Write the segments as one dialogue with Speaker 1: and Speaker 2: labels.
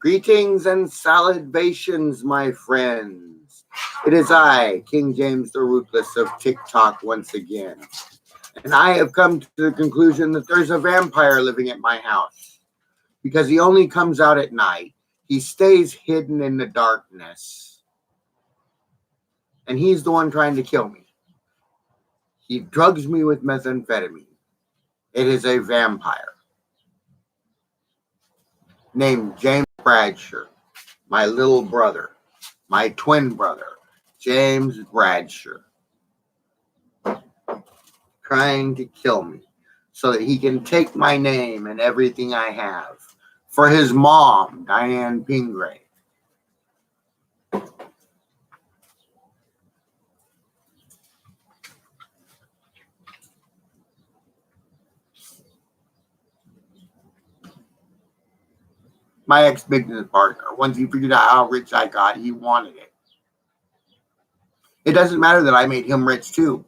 Speaker 1: Greetings and salutations, my friends. It is I, King James the Ruthless of TikTok once again. And I have come to the conclusion that there's a vampire living at my house. Because he only comes out at night. He stays hidden in the darkness. And he's the one trying to kill me. He drugs me with methamphetamine. It is a vampire named James Bradsher, my little brother, my twin brother, James Bradsher, trying to kill me so that he can take my name and everything I have for his mom, Diane Pingrave. My ex-business partner, once he figured out how rich I got, he wanted it. It doesn't matter that I made him rich too.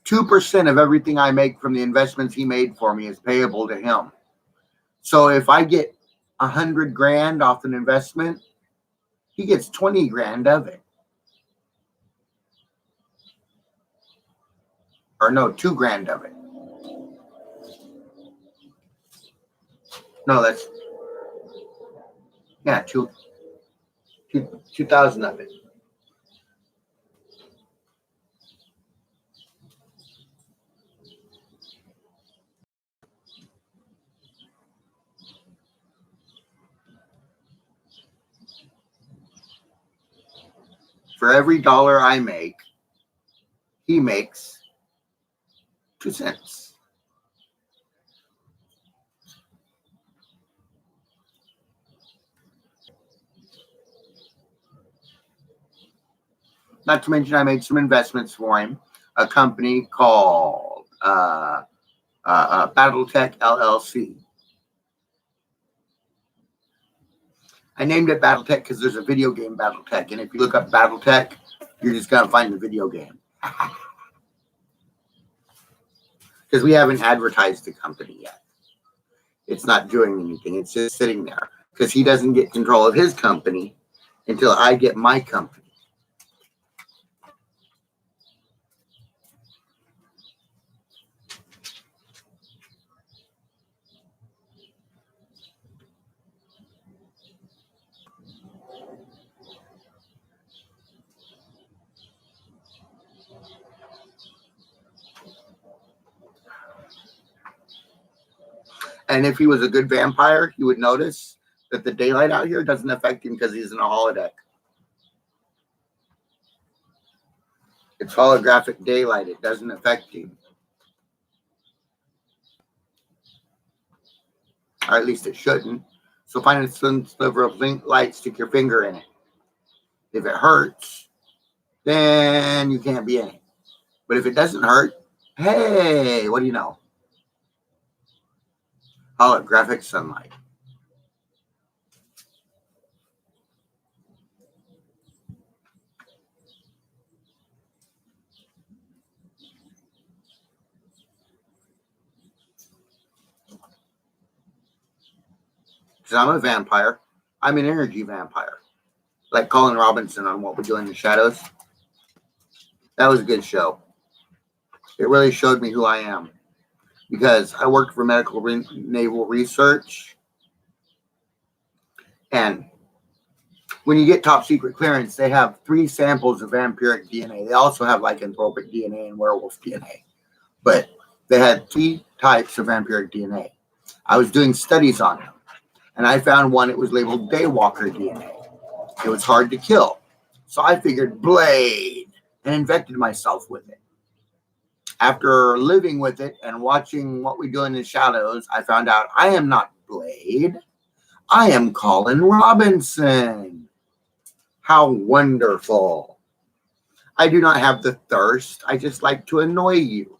Speaker 1: 2% of everything I make from the investments he made for me is payable to him. So if I get 100 grand off an investment, he gets 20 grand of it. Or no, 2 grand of it. No, that's, yeah, 2,000 of it. For every dollar I make, he makes 2 cents. Not to mention I made some investments for him. A company called Battletech LLC. I named it Battletech because there's a video game Battletech. And if you look up Battletech, you're just going to find the video game. Because we haven't advertised the company yet. It's not doing anything. It's just sitting there. Because he doesn't get control of his company until I get my company. And if he was a good vampire, he would notice that the daylight out here doesn't affect him because he's in a holodeck. It's holographic daylight. It doesn't affect him. Or at least it shouldn't. So find a thin sliver of light, stick your finger in it. If it hurts, then you can't be in it. But if it doesn't hurt, hey, what do you know? Holographic sunlight. Because I'm a vampire. I'm an energy vampire. Like Colin Robinson on What We Do in the Shadows. That was a good show. It really showed me who I am. Because I worked for Medical Naval Research. And when you get top secret clearance, they have 3 samples of vampiric DNA. They also have lycanthropic DNA and werewolf DNA. But they had 3 types of vampiric DNA. I was doing studies on them. And I found one, it was labeled Daywalker DNA. It was hard to kill. So I figured Blade and infected myself with it. After living with it and watching What We Do in the Shadows, I found out I am not Blade. I am Colin Robinson. How wonderful. I do not have the thirst. I just like to annoy you.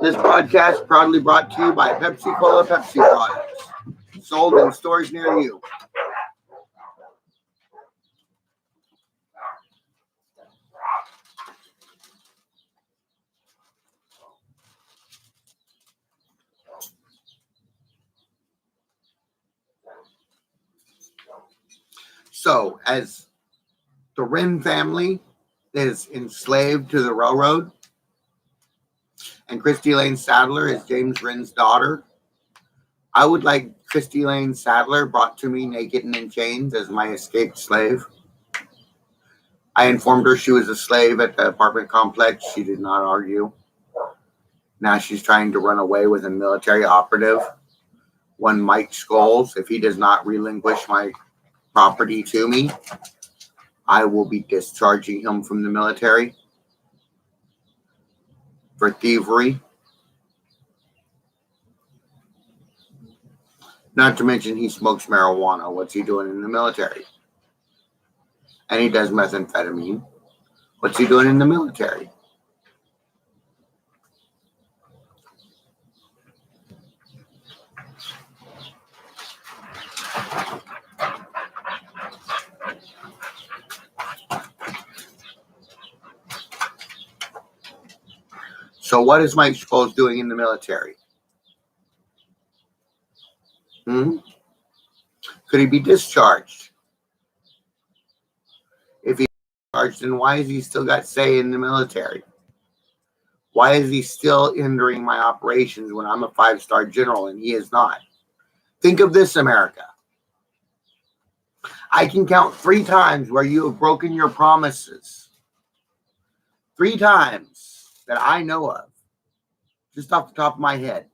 Speaker 1: This podcast proudly brought to you by Pepsi Cola Pepsi products, sold in stores near you. So, as the Wren family is enslaved to the railroad, and Christy Lane Sadler is James Wren's daughter, I would like Christy Lane Sadler brought to me naked and in chains as my escaped slave. I informed her she was a slave at the apartment complex. She did not argue. Now she's trying to run away with a military operative, one Mike Scholes. If he does not relinquish my property to me, I will be discharging him from the military for thievery. Not to mention he smokes marijuana. What's he doing in the military? And he does methamphetamine. What's he doing in the military? So what is Mike Scholes doing in the military? Could he be discharged? If he's discharged, then why has he still got say in the military? Why is he still hindering my operations when I'm a 5-star general and he is not? Think of this, America. I can count 3 times where you have broken your promises. 3 times that I know of, just off the top of my head,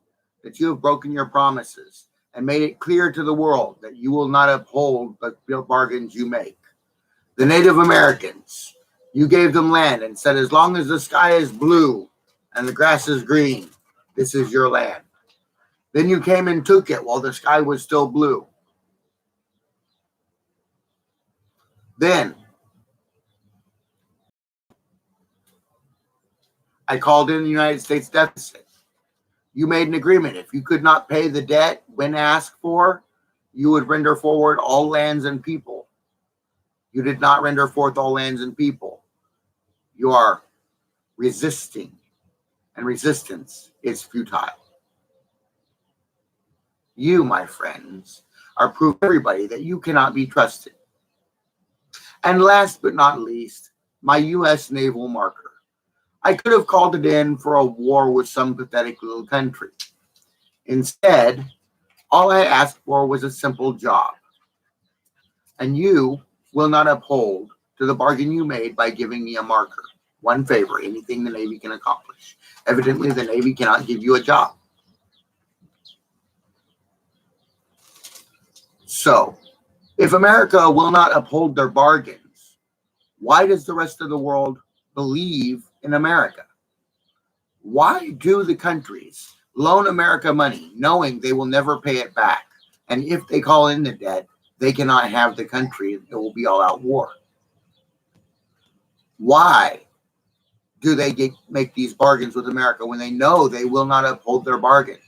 Speaker 1: that you have broken your promises and made it clear to the world that you will not uphold the bargains you make. The Native Americans, you gave them land and said, as long as the sky is blue and the grass is green, this is your land. Then you came and took it while the sky was still blue. Then I called in the United States deficit. You made an agreement. If you could not pay the debt when asked for, you would render forward all lands and people. You did not render forth all lands and people. You are resisting, and resistance is futile. You, my friends, are proof to everybody that you cannot be trusted. And last but not least, my U.S. naval marker. I could have called it in for a war with some pathetic little country. Instead, all I asked for was a simple job. And you will not uphold to the bargain you made by giving me a marker. One favor, anything the Navy can accomplish. Evidently, the Navy cannot give you a job. So, if America will not uphold their bargains, why does the rest of the world believe in America? Why do the countries loan America money knowing they will never pay it back? And if they call in the debt, they cannot have the country. It will be all-out war. Why do they make these bargains with America when they know they will not uphold their bargains?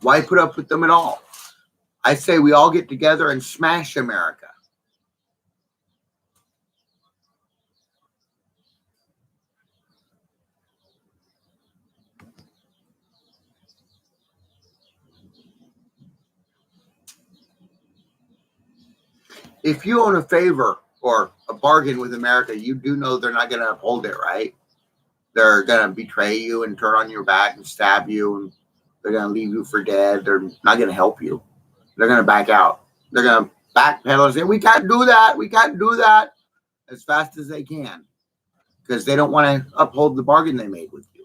Speaker 1: Why put up with them at all? I say we all get together and smash America. If you own a favor or a bargain with America, you do know they're not going to uphold it, right? They're going to betray you and turn on your back and stab you, and they're going to leave you for dead. They're not going to help you. They're going to back out. They're going to backpedal and say, we can't do that. We can't do that, as fast as they can, because they don't want to uphold the bargain they made with you.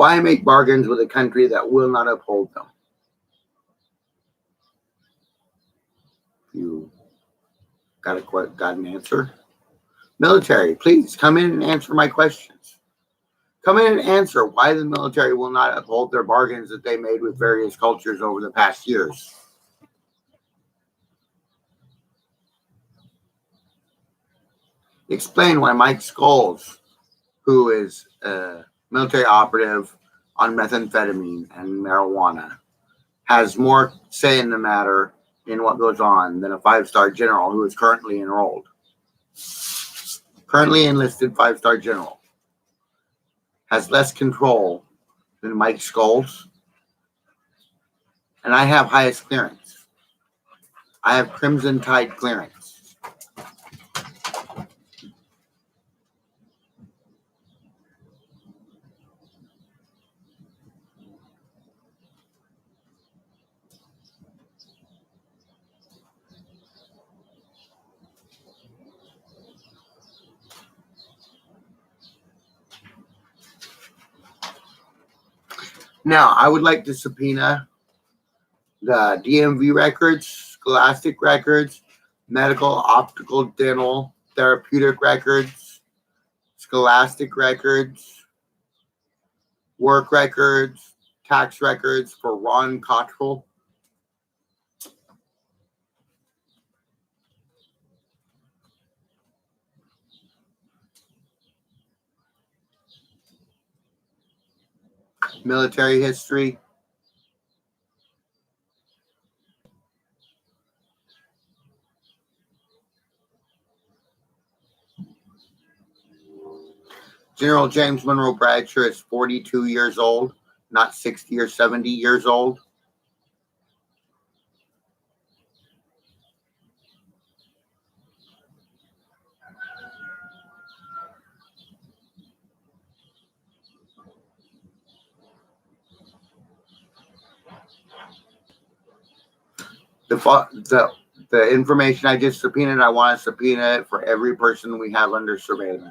Speaker 1: Why make bargains with a country that will not uphold them? You got an answer? Military, please come in and answer my questions. Come in and answer why the military will not uphold their bargains that they made with various cultures over the past years. Explain why Mike Scholes, who is a military operative on methamphetamine and marijuana, has more say in the matter in what goes on than a 5-star general who is currently enrolled. Currently enlisted 5-star general has less control than Mike Scholes. And I have highest clearance. I have Crimson Tide clearance. Now, I would like to subpoena the DMV records, scholastic records, medical, optical, dental, therapeutic records, scholastic records, work records, tax records for Ron Cottrell. Military history. General James Monroe Bradsher is 42 years old, not 60 or 70 years old. The information I just subpoenaed, I want to subpoena it for every person we have under surveillance.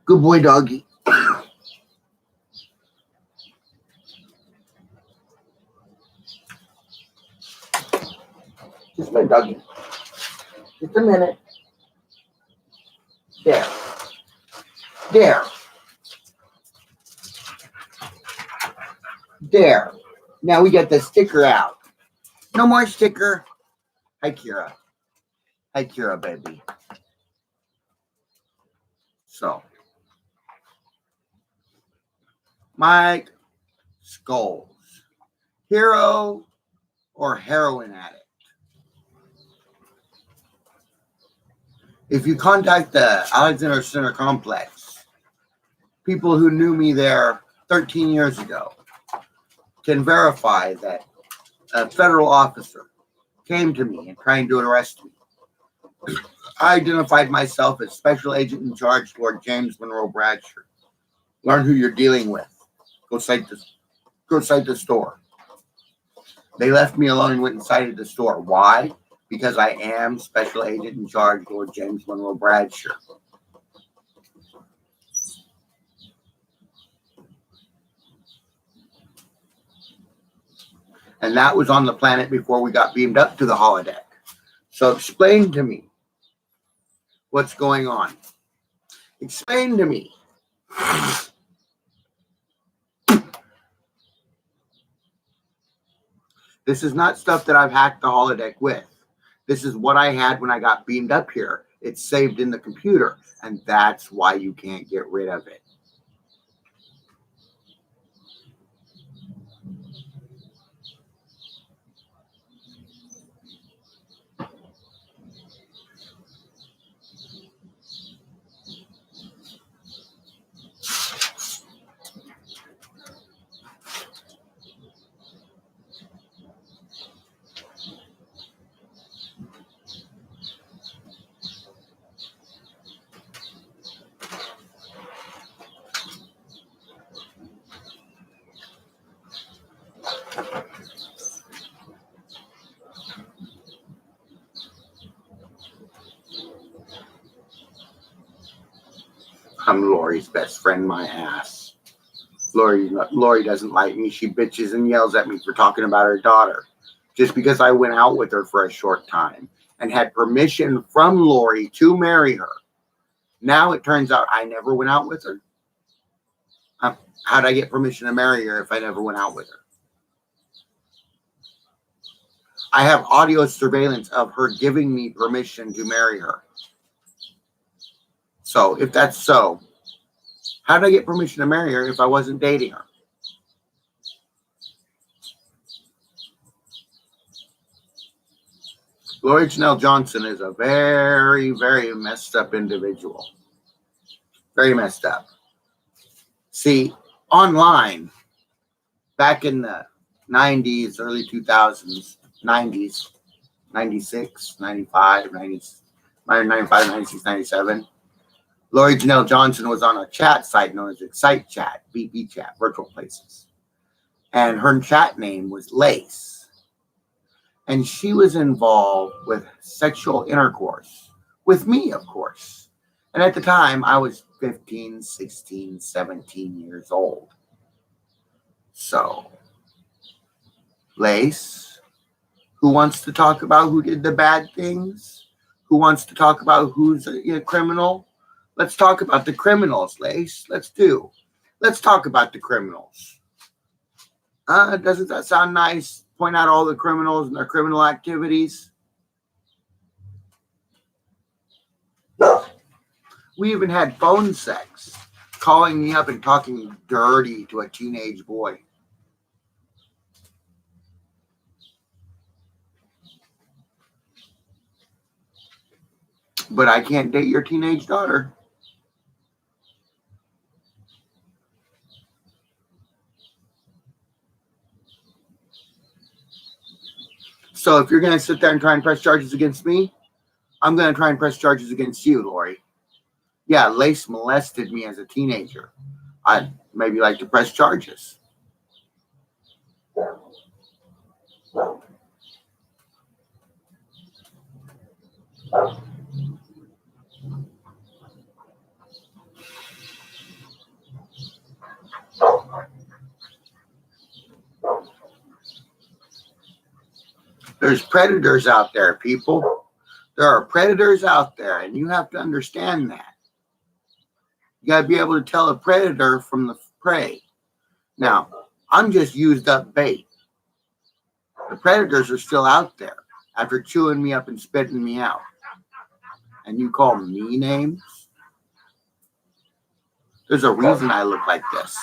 Speaker 1: Good boy, doggy. Dougie. Just a minute. There. There. There. Now we got the sticker out. No more sticker. Hi, Kira. Hi, Kira, baby. So, Mike Scholes. Hero or heroin addict? If you contact the Alexander Center complex, people who knew me there 13 years ago can verify that a federal officer came to me and trying to arrest me. I identified myself as Special Agent in Charge, Lord James Monroe Bradsher. Learn who you're dealing with. Go cite the store. They left me alone and went inside of the store. Why? Because I am Special Agent in Charge, Lord James Monroe Bradsher. And that was on the planet before we got beamed up to the holodeck. So explain to me what's going on. Explain to me. This is not stuff that I've hacked the holodeck with. This is what I had when I got beamed up here. It's saved in the computer, and that's why you can't get rid of it. I'm Lori's best friend, my ass. Lori doesn't like me. She bitches and yells at me for talking about her daughter. Just because I went out with her for a short time and had permission from Lori to marry her. Now it turns out I never went out with her. How'd I get permission to marry her if I never went out with her? I have audio surveillance of her giving me permission to marry her. So if that's so, how did I get permission to marry her if I wasn't dating her? Lori Janelle Johnson is a very, very messed up individual. Very messed up. See, online, back in the 90s, early 2000s, 90s, 96, 95, 95, 96, 97, Lori Janelle Johnson was on a chat site known as Excite Chat, VP Chat, Virtual Places. And her chat name was Lace. And she was involved with sexual intercourse with me, of course. And at the time, I was 15, 16, 17 years old. So, Lace, who wants to talk about who did the bad things? Who wants to talk about who's a criminal? Let's talk about the criminals, Lace. Let's talk about the criminals. Doesn't that sound nice? Point out all the criminals and their criminal activities. We even had phone sex, calling me up and talking dirty to a teenage boy. But I can't date your teenage daughter. So if you're going to sit there and try and press charges against me, I'm going to try and press charges against you, Lori. Yeah, Lace molested me as a teenager. I'd maybe like to press charges. There's predators out there, people. There are predators out there, and you have to understand that. You got to be able to tell a predator from the prey. Now, I'm just used up bait. The predators are still out there after chewing me up and spitting me out. And you call me names? There's a reason I look like this.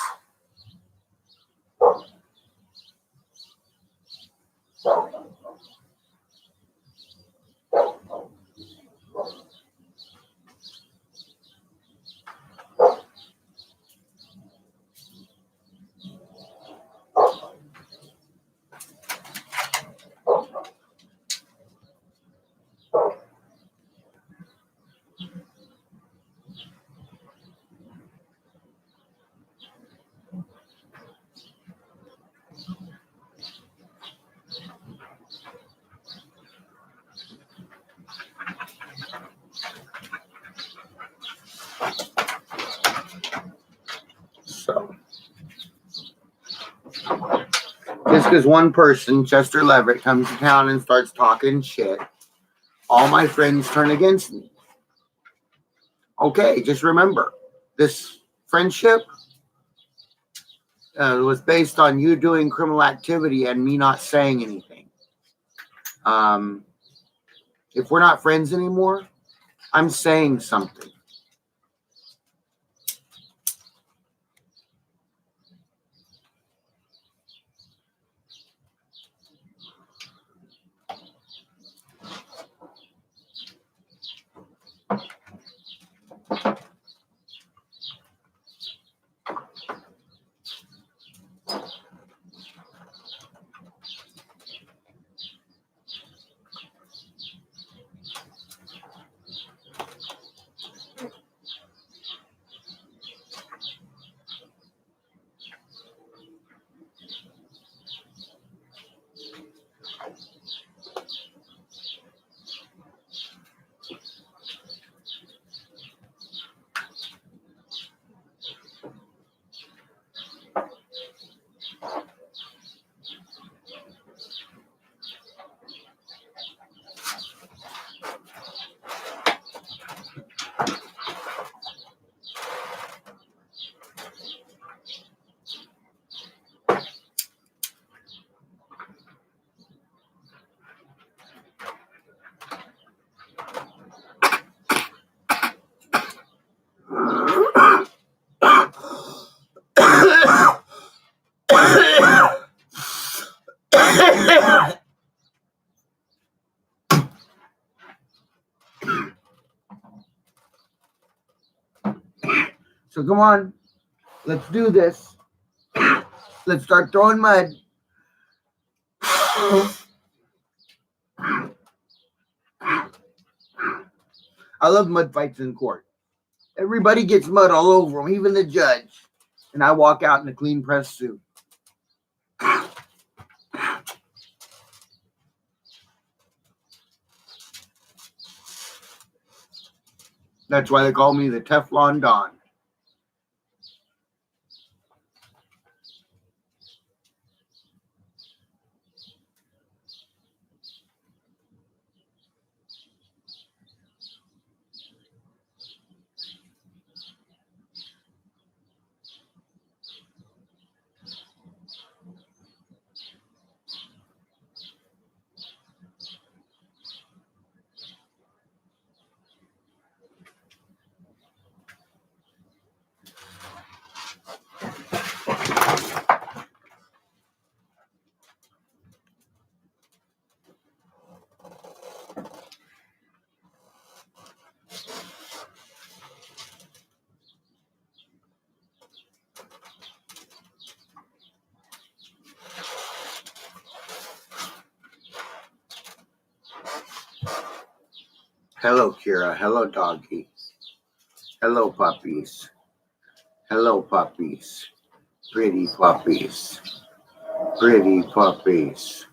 Speaker 1: So, just because one person, Chester Leverett, comes to town and starts talking shit, all my friends turn against me. Okay, just remember, this friendship was based on you doing criminal activity and me not saying anything. If we're not friends anymore, I'm saying something. So come on, let's do this. Let's start throwing mud. I love mud fights in court. Everybody gets mud all over them, even the judge. And I walk out in a clean press suit. That's why they call me the Teflon Don. Hello, Kira. Hello, doggy. Hello, puppies. Hello, puppies. Pretty puppies. Pretty puppies.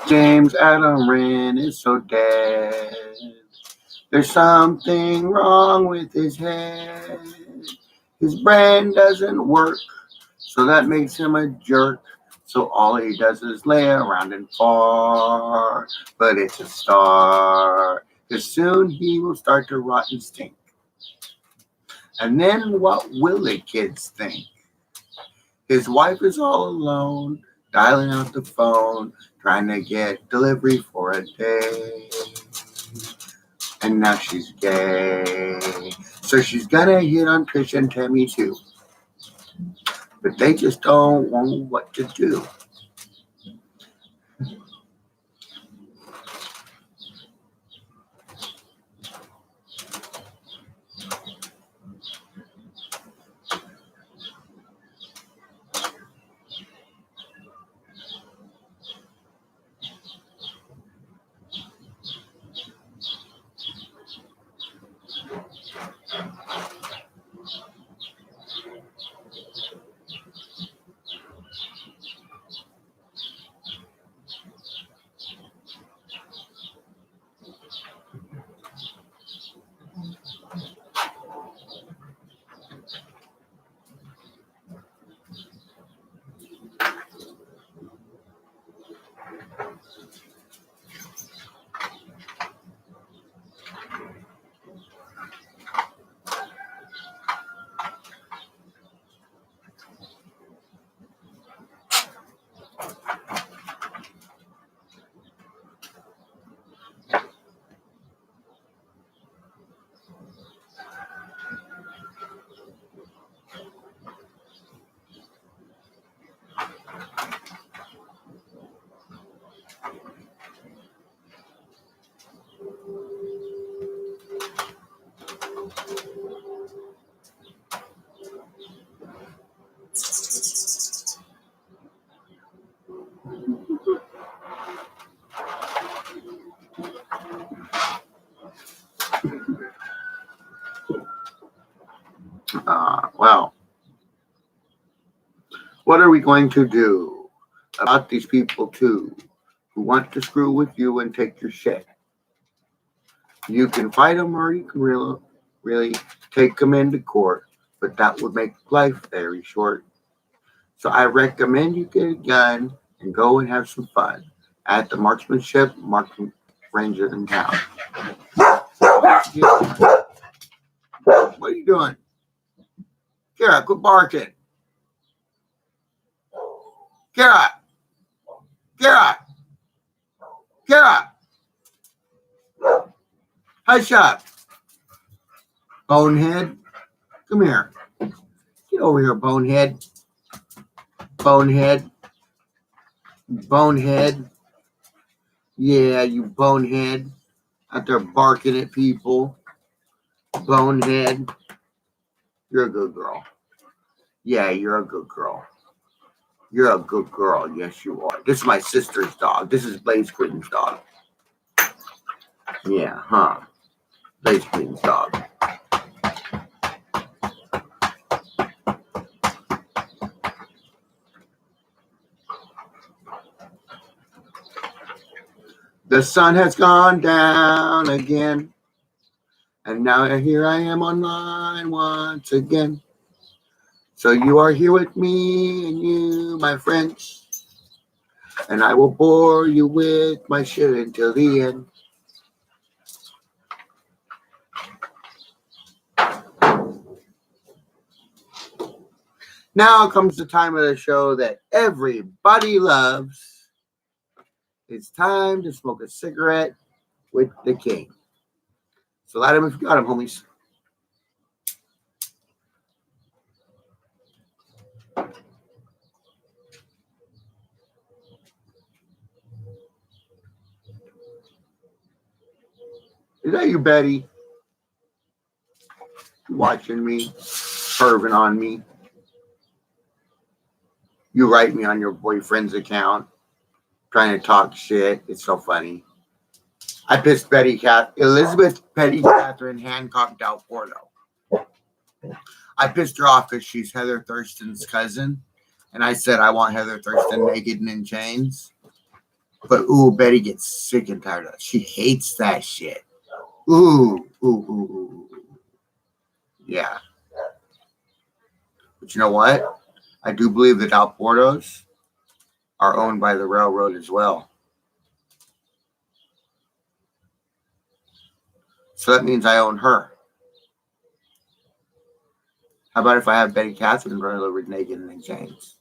Speaker 1: James Adam Wren is so dead. There's something wrong with his head. His brain doesn't work, so that makes him a jerk. So all he does is lay around and fart. But it's a start, 'cause soon he will start to rot and stink. And then what will the kids think? His wife is all alone, dialing out the phone, trying to get delivery for a day. And now she's gay. So she's gonna hit on Trish and Tammy too. But they just don't know what to do. Well, what are we going to do about these people too, who want to screw with you and take your shit? You can fight them, or you can really take them into court, but that would make life very short. So I recommend you get a gun and go and have some fun at the marksmanship marking range in town. What are you doing? Kara, quit barking. Kara, Kara, Kara, hush up. Bonehead, come here. Get over here, bonehead. Bonehead. Bonehead. Yeah, you bonehead. Out there barking at people. Bonehead. You're a good girl. Yeah, you're a good girl. You're a good girl. Yes, you are. This is my sister's dog. This is Blaze Queen's dog. Yeah, huh? Blaze Queen's dog. The sun has gone down again. And now here I am online once again. So you are here with me and you, my friends. And I will bore you with my shit until the end. Now comes the time of the show that everybody loves. It's time to smoke a cigarette with the king. So light him if you got him, homies. Is that you, Betty? You watching me? Perving on me? You write me on your boyfriend's account, trying to talk shit. It's so funny. I pissed Elizabeth Petty Catherine Hancock Del Porto. I pissed her off because she's Heather Thurston's cousin. And I said, I want Heather Thurston naked and in chains. But, ooh, Betty gets sick and tired of it. She hates that shit. Ooh. Yeah. But you know what? I do believe the Del Portos are owned by the railroad as well. So that means I own her. How about if I have Betty Catherine run over naked and in chains?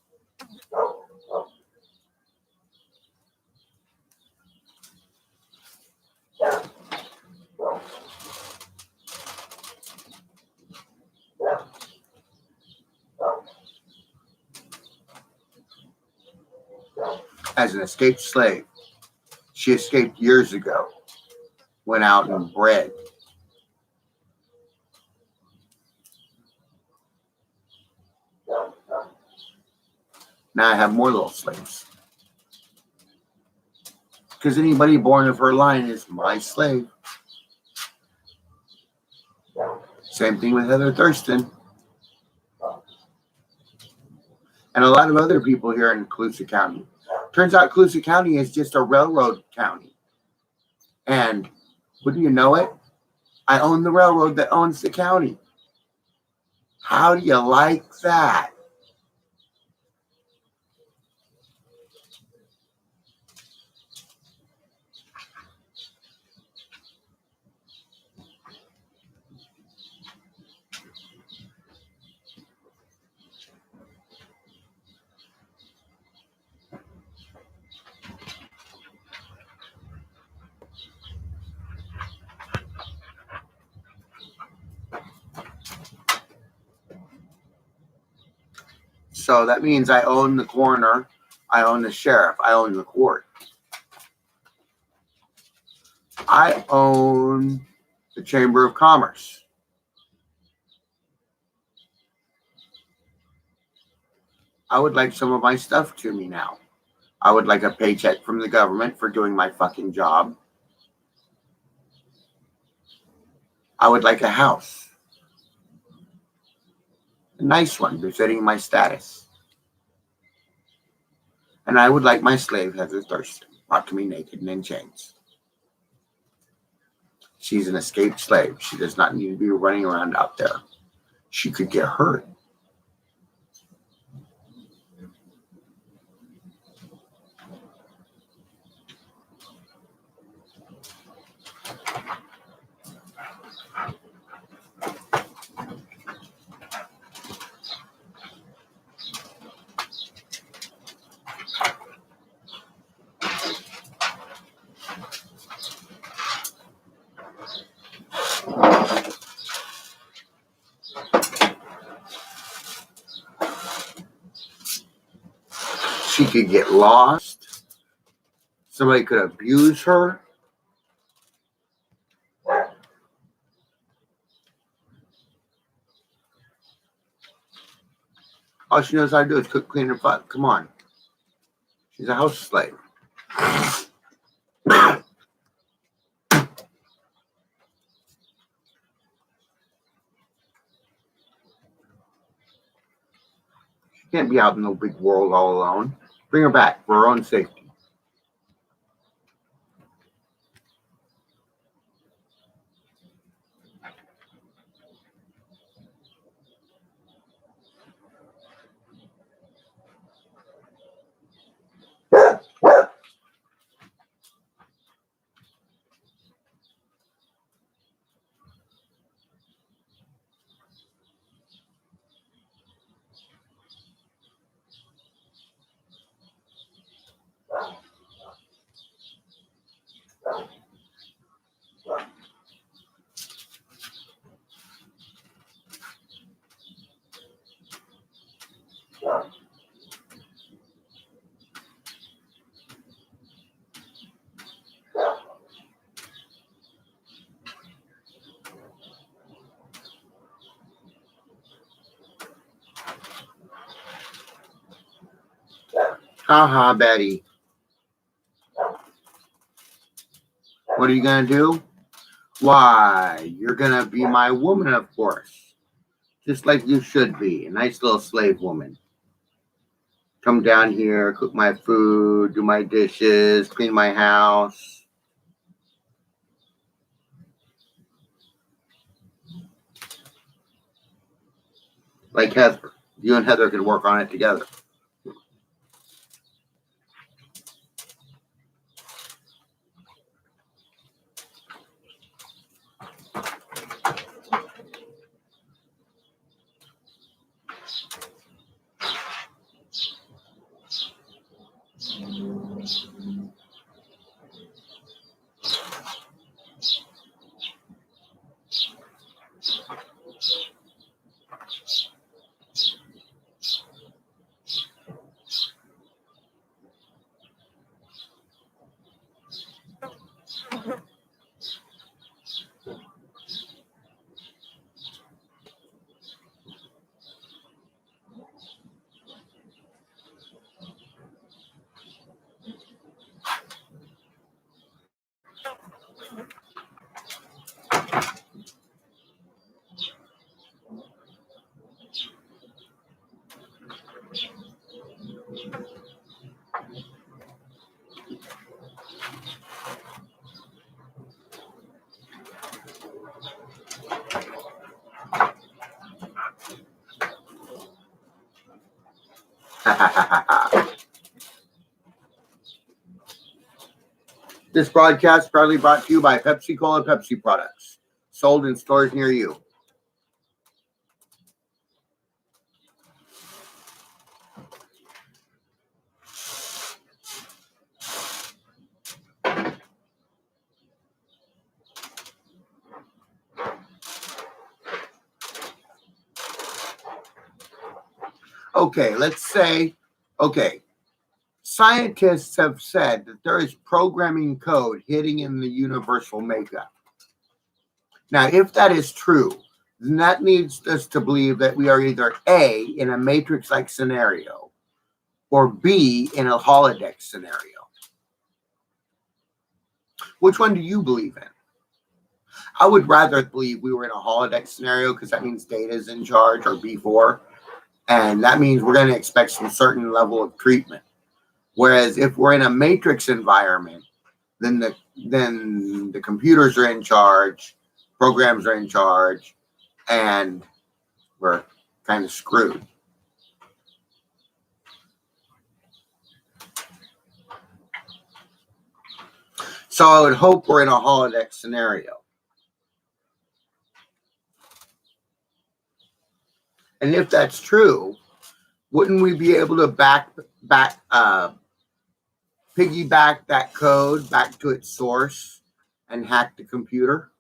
Speaker 1: As an escaped slave, she escaped years ago, went out and bred. Now I have more little slaves. Because anybody born of her line is my slave. Same thing with Heather Thurston. And a lot of other people here in Colusa County. Turns out Colusa County is just a railroad county. And wouldn't you know it? I own the railroad that owns the county. How do you like that? So that means I own the coroner, I own the sheriff, I own the court. I own the Chamber of Commerce. I would like some of my stuff to me now. I would like a paycheck from the government for doing my fucking job. I would like a house. A nice one befitting my status. And I would like my slave Heather Thurston brought to me naked and in chains. She's an escaped slave. She does not need to be running around out there. She could get hurt. She could get lost. Somebody could abuse her. All she knows how to do is cook, clean, and fuck. Come on. She's a house slave. She can't be out in the big world all alone. Bring her back for her own safety. Haha, Betty. What are you going to do? Why, you're going to be my woman, of course. Just like you should be. A nice little slave woman. Come down here, cook my food, do my dishes, clean my house. Like Heather. You and Heather could work on it together. This broadcast proudly brought to you by Pepsi Cola Pepsi products, sold in stores near you. Okay, let's say, scientists have said that there is programming code hidden in the universal makeup. Now, if that is true, then that leads us to believe that we are either A, in a matrix-like scenario, or B, in a holodeck scenario. Which one do you believe in? I would rather believe we were in a holodeck scenario because that means data is in charge, or B4, and that means we're going to expect some certain level of treatment. Whereas if we're in a matrix environment, then the computers are in charge, programs are in charge, and we're kind of screwed. So I would hope we're in a holodeck scenario. And if that's true, wouldn't we be able to piggyback that code back to its source and hack the computer?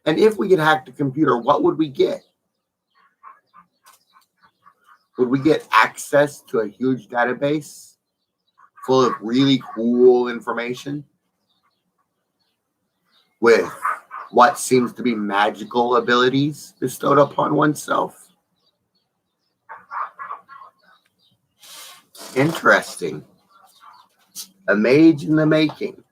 Speaker 1: And if we could hack the computer, what would we get? Would we get access to a huge database full of really cool information with what seems to be magical abilities bestowed upon oneself? Interesting. A mage in the making.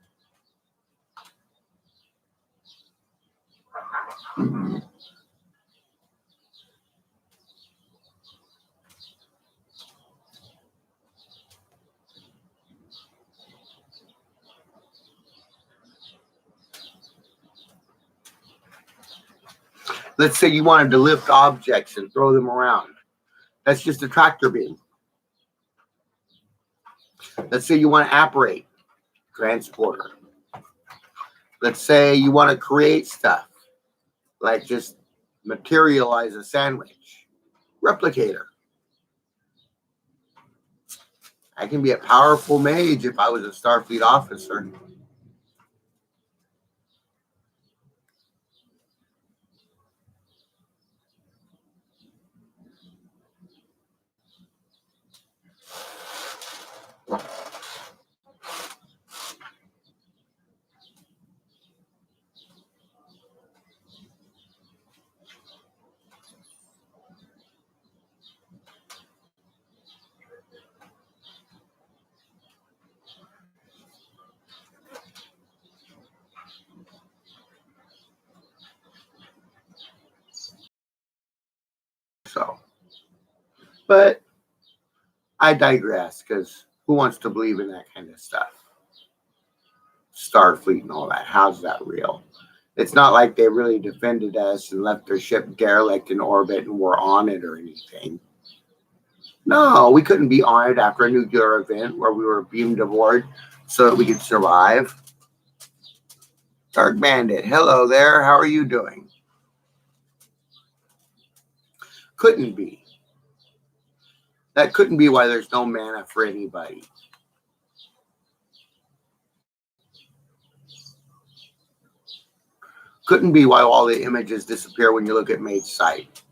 Speaker 1: Let's say you wanted to lift objects and throw them around. That's just a tractor beam. Let's say you want to apparate, transporter. Let's say you want to create stuff, like just materialize a sandwich, replicator. I can be a powerful mage if I was a Starfleet officer. So, but I digress, because who wants to believe in that kind of stuff? Starfleet and all that. How's that real? It's not like they really defended us and left their ship derelict in orbit and were on it or anything. No, we couldn't be on it after a nuclear event where we were beamed aboard so that we could survive. Dark Bandit, hello there. How are you doing? Couldn't be. That couldn't be why there's no mana for anybody. Couldn't be why all the images disappear when you look at Mage's site.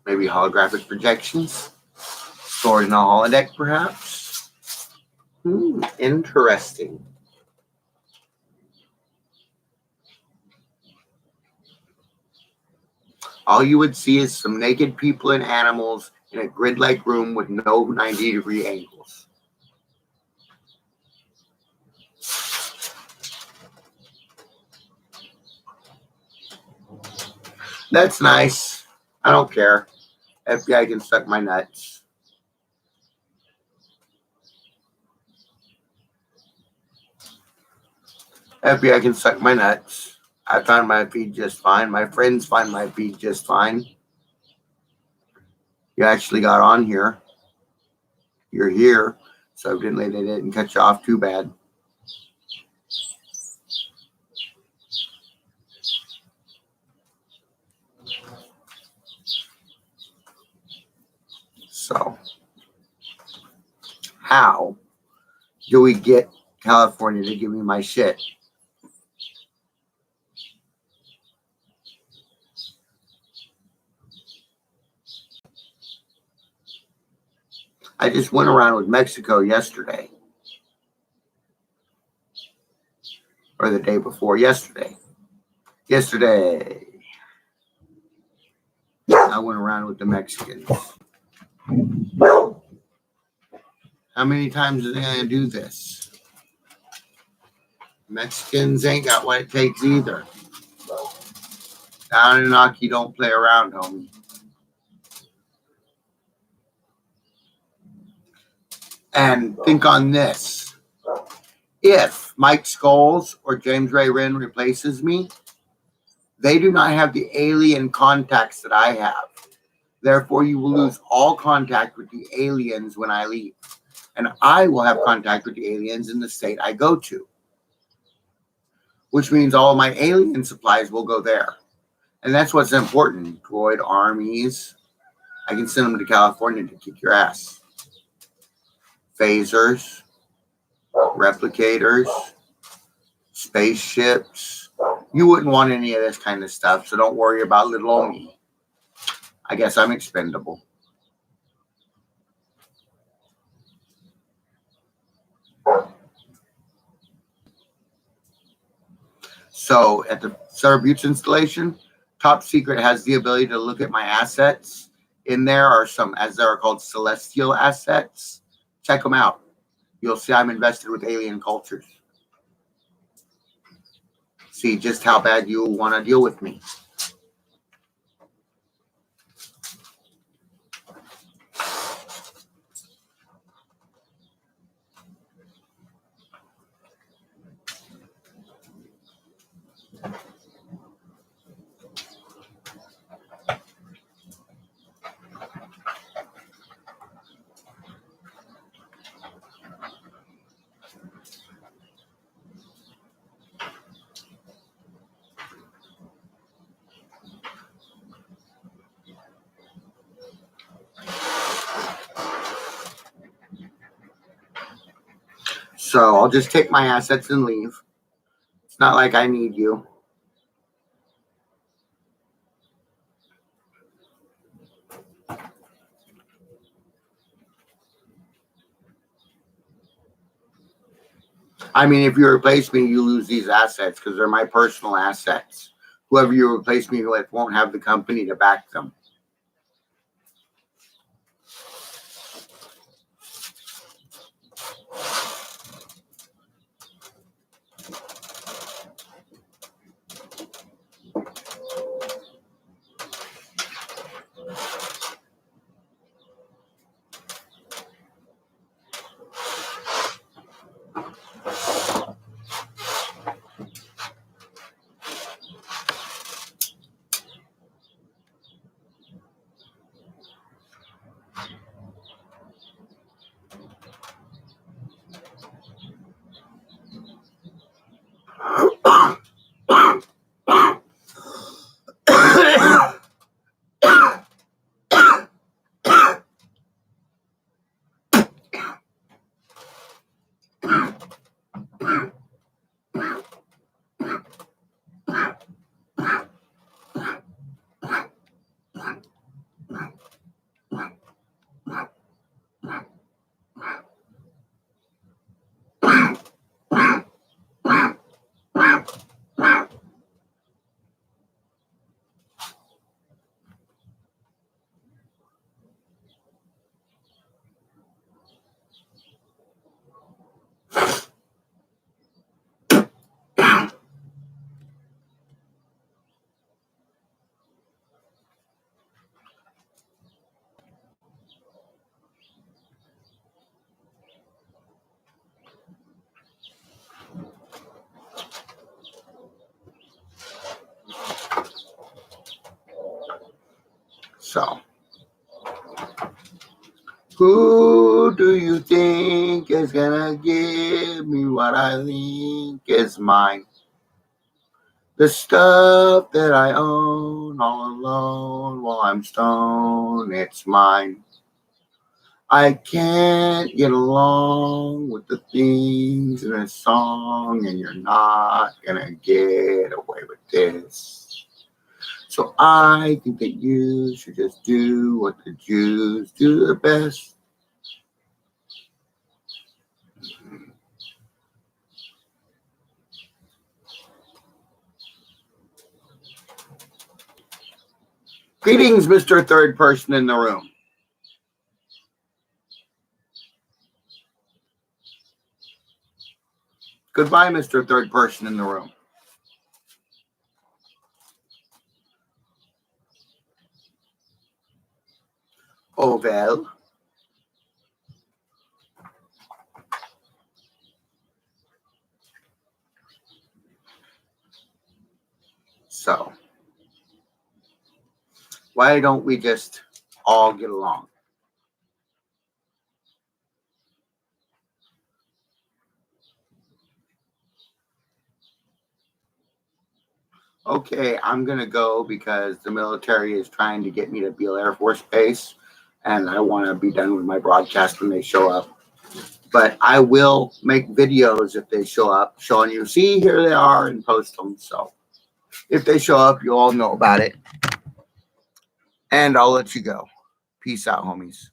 Speaker 1: Maybe holographic projections? Stored in a holodeck, perhaps? Interesting. All you would see is some naked people and animals in a grid-like room with no 90-degree angles. That's nice. I don't care. FBI can suck my nuts. FBI can suck my nuts. I find my feed just fine. My friends find my feed just fine. You actually got on here. You're here. So evidently they didn't cut you off too bad. So, how do we get California to give me my shit? I just went around with Mexico yesterday. Or the day before yesterday. Yesterday, I went around with the Mexicans. How many times are they going to do this? Mexicans ain't got what it takes either. Down and knock, you don't play around, homie. And think on this. If Mike Scholes or James Ray Wren replaces me, they do not have the alien contacts that I have. Therefore, you will lose all contact with the aliens when I leave. And I will have contact with the aliens in the state I go to. Which means all my alien supplies will go there. And that's what's important. Droid armies. I can send them to California to kick your ass. Phasers. Replicators. spaceships. You wouldn't want any of this kind of stuff, so don't worry about little old me. I guess I'm expendable. So at the Sarah Buttes installation, Top Secret has the ability to look at my assets. In there are some, as they're called, celestial assets. Check them out. You'll see I'm invested with alien cultures. See just how bad you want to deal with me. So I'll just take my assets and leave. It's not like I need you. I mean, if you replace me, you lose these assets because they're my personal assets. Whoever you replace me with won't have the company to back them. So, who do you think is gonna give me what I think is mine? The stuff that I own all alone while I'm stoned, it's mine. I can't get along with the things in a song, and you're not gonna get away with this. So I think that you should just do what the Jews do the best. Greetings, Mr. Third Person in the room. Goodbye, Mr. Third Person in the room. Oh, well. So, why don't we just all get along? Okay, I'm going to go because the military is trying to get me to Beale Air Force Base, and I want to be done with my broadcast when they show up. But I will make videos if they show up, showing you, see, here they are, and post them. So if they show up, you'll all know about it. And I'll let you go. Peace out, homies.